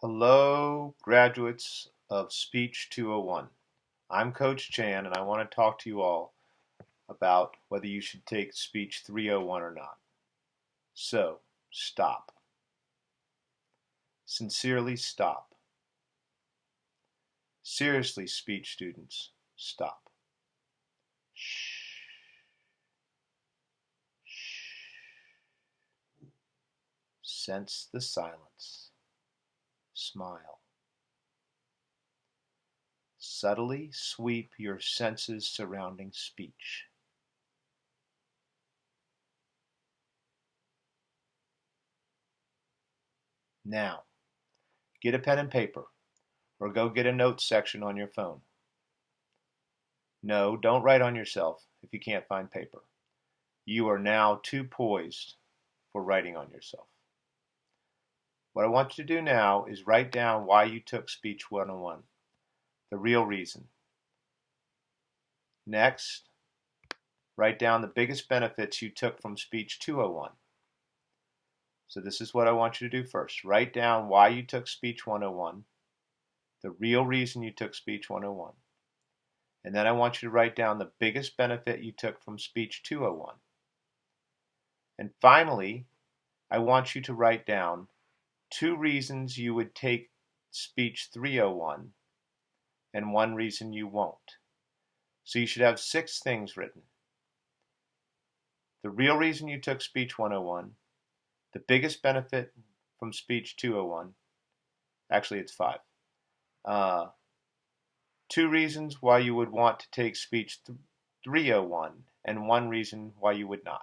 Hello, graduates of Speech 201. I'm Coach Chan, and I want to talk to you all about whether you should take Speech 301 or not. So, stop. Sincerely stop. Seriously, speech students, stop. Shh. Shh. Sense the silence. Smile. Subtly sweep your senses surrounding speech. Now, get a pen and paper, or go get a notes section on your phone. No, don't write on yourself if you can't find paper. You are now too poised for writing on yourself. What I want you to do now is write down why you took Speech 101, the real reason. Next, write down the biggest benefits you took from Speech 201. So this is what I want you to do first. Write down why you took Speech 101, the real reason you took Speech 101. And then I want you to write down the biggest benefit you took from Speech 201. And finally, I want you to write down 2 reasons you would take Speech 301 and 1 reason you won't. So you should have 6 things written. The real reason you took Speech 101, the biggest benefit from Speech 201, actually it's 5. 2 reasons why you would want to take Speech 301 and 1 reason why you would not.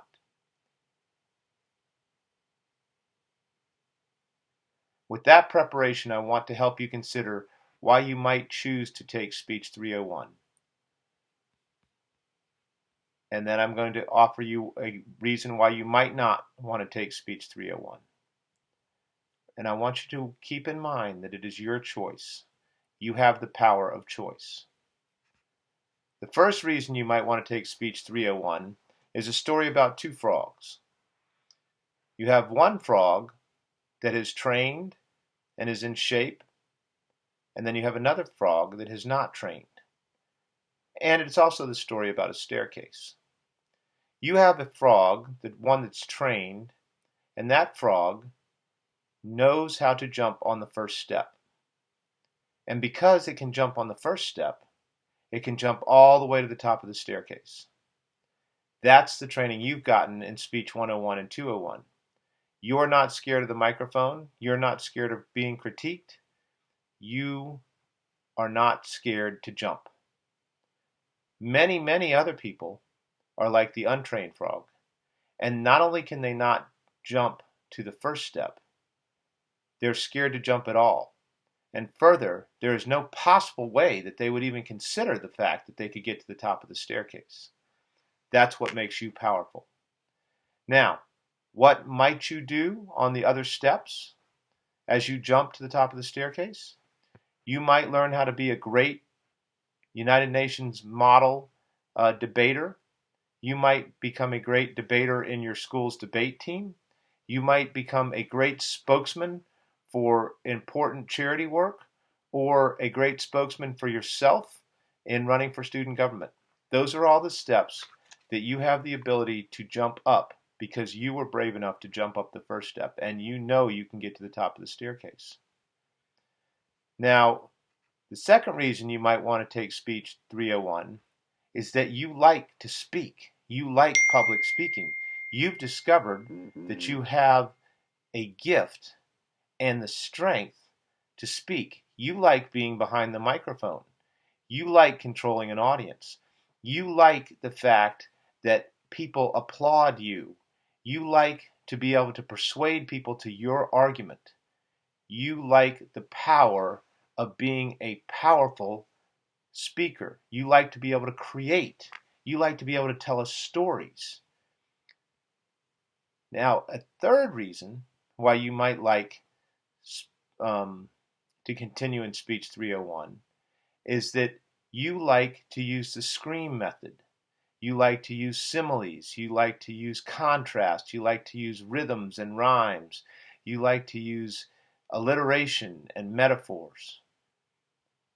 With that preparation, I want to help you consider why you might choose to take Speech 301. And then I'm going to offer you a reason why you might not want to take Speech 301. And I want you to keep in mind that it is your choice. You have the power of choice. The first reason you might want to take Speech 301 is a story about 2 frogs. You have one frog that is trained and is in shape, and then you have another frog that is not trained. And it's also the story about a staircase. You have a frog, the one that's trained, and that frog knows how to jump on the first step. And because it can jump on the first step, it can jump all the way to the top of the staircase. That's the training you've gotten in Speech 101 and 201. You're not scared of the microphone. You're not scared of being critiqued. You are not scared to jump. Many, many other people are like the untrained frog. And not only can they not jump to the first step, they're scared to jump at all. And further, there is no possible way that they would even consider the fact that they could get to the top of the staircase. That's what makes you powerful. Now, what might you do on the other steps as you jump to the top of the staircase? You might learn how to be a great United Nations model debater. You might become a great debater in your school's debate team. You might become a great spokesman for important charity work, or a great spokesman for yourself in running for student government. Those are all the steps that you have the ability to jump up because you were brave enough to jump up the first step, and you know you can get to the top of the staircase. Now, the second reason you might want to take Speech 301 is that you like to speak. You like public speaking. You've discovered that you have a gift and the strength to speak. You like being behind the microphone. You like controlling an audience. You like the fact that people applaud you. You like to be able to persuade people to your argument. You like the power of being a powerful speaker. You like to be able to create. You like to be able to tell us stories. Now, a third reason why you might like to continue in Speech 301 is that you like to use the SCREAM method. You like to use similes. You like to use contrast. You like to use rhythms and rhymes. You like to use alliteration and metaphors.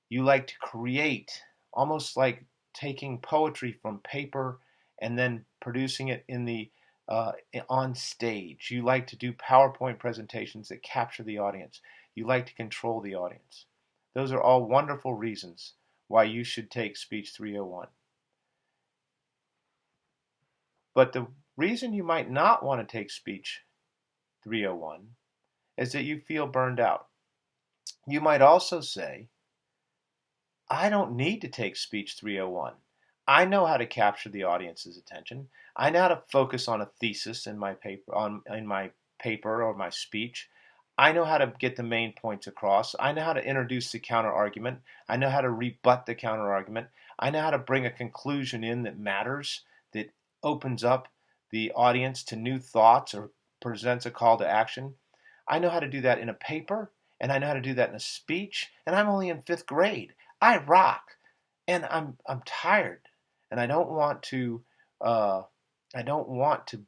You like to create, almost like taking poetry from paper and then producing it uh, on stage. You like to do PowerPoint presentations that capture the audience. You like to control the audience. Those are all wonderful reasons why you should take Speech 301. But the reason you might not want to take Speech 301 is that you feel burned out. You might also say, I don't need to take Speech 301. I know how to capture the audience's attention. I know how to focus on a thesis in my paper or my speech. I know how to get the main points across. I know how to introduce the counter argument. I know how to rebut the counter argument. I know how to bring a conclusion in that matters, that opens up the audience to new thoughts or presents a call to action. I know how to do that in a paper, and I know how to do that in a speech, and I'm only in 5th grade. I rock, and I'm tired, and I don't want to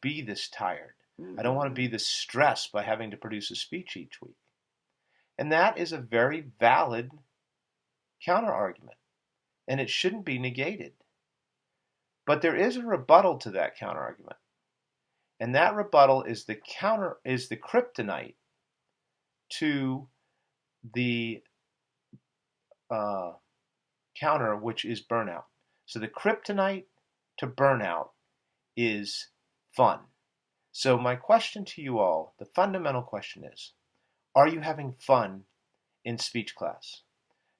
be this tired. I don't want to be this stressed by having to produce a speech each week. And that is a very valid counter argument, and it shouldn't be negated. But there is a rebuttal to that counter argument. And that rebuttal is the kryptonite to the counter, which is burnout. So the kryptonite to burnout is fun. So my question to you all, the fundamental question is, are you having fun in speech class?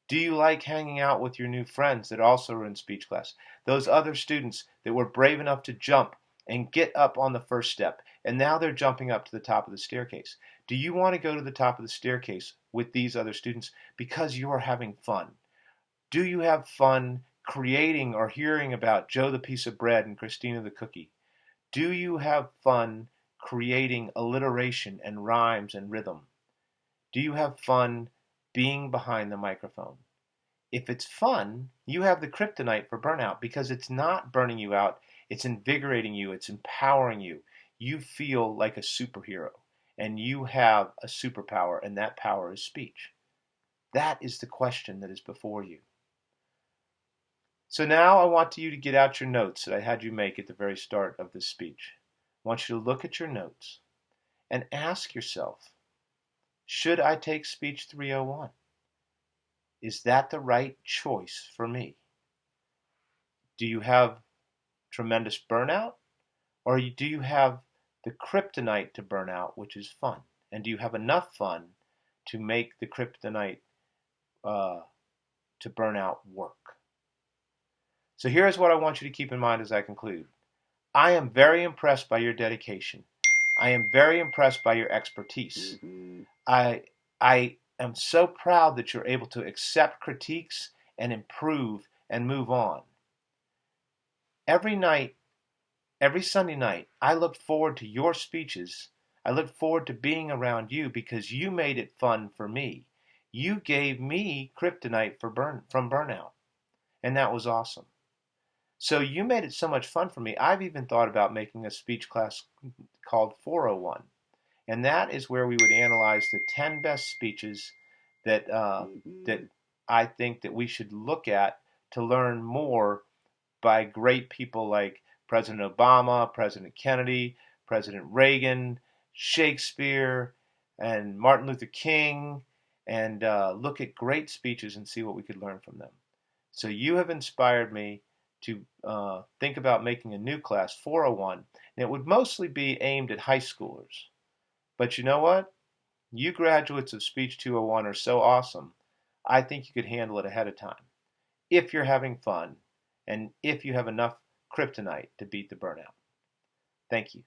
Do you like hanging out with your new friends that also are in speech class? Those other students that were brave enough to jump and get up on the first step, and now they're jumping up to the top of the staircase. Do you want to go to the top of the staircase with these other students because you are having fun? Do you have fun creating or hearing about Joe the piece of bread and Christina the cookie? Do you have fun creating alliteration and rhymes and rhythm? Do you have fun being behind the microphone? If it's fun, you have the kryptonite for burnout because it's not burning you out, it's invigorating you, it's empowering you. You feel like a superhero, and you have a superpower, and that power is speech. That is the question that is before you. So now I want you to get out your notes that I had you make at the very start of this speech. I want you to look at your notes and ask yourself, should I take Speech 301? Is that the right choice for me? Do you have tremendous burnout? Or do you have the kryptonite to burnout, which is fun? And do you have enough fun to make the kryptonite to burnout work? So here's what I want you to keep in mind as I conclude. I am very impressed by your dedication. I am very impressed by your expertise. I am so proud that you're able to accept critiques and improve and move on. Every night, every Sunday night, I look forward to your speeches. I look forward to being around you because you made it fun for me. You gave me kryptonite from burnout, and that was awesome. So you made it so much fun for me. I've even thought about making a speech class called 401. And that is where we would analyze the 10 best speeches that I think that we should look at to learn more by great people like President Obama, President Kennedy, President Reagan, Shakespeare, and Martin Luther King, and look at great speeches and see what we could learn from them. So you have inspired me to think about making a new class, 401, and it would mostly be aimed at high schoolers. But you know what? You graduates of Speech 201 are so awesome, I think you could handle it ahead of time. If you're having fun, and if you have enough kryptonite to beat the burnout. Thank you.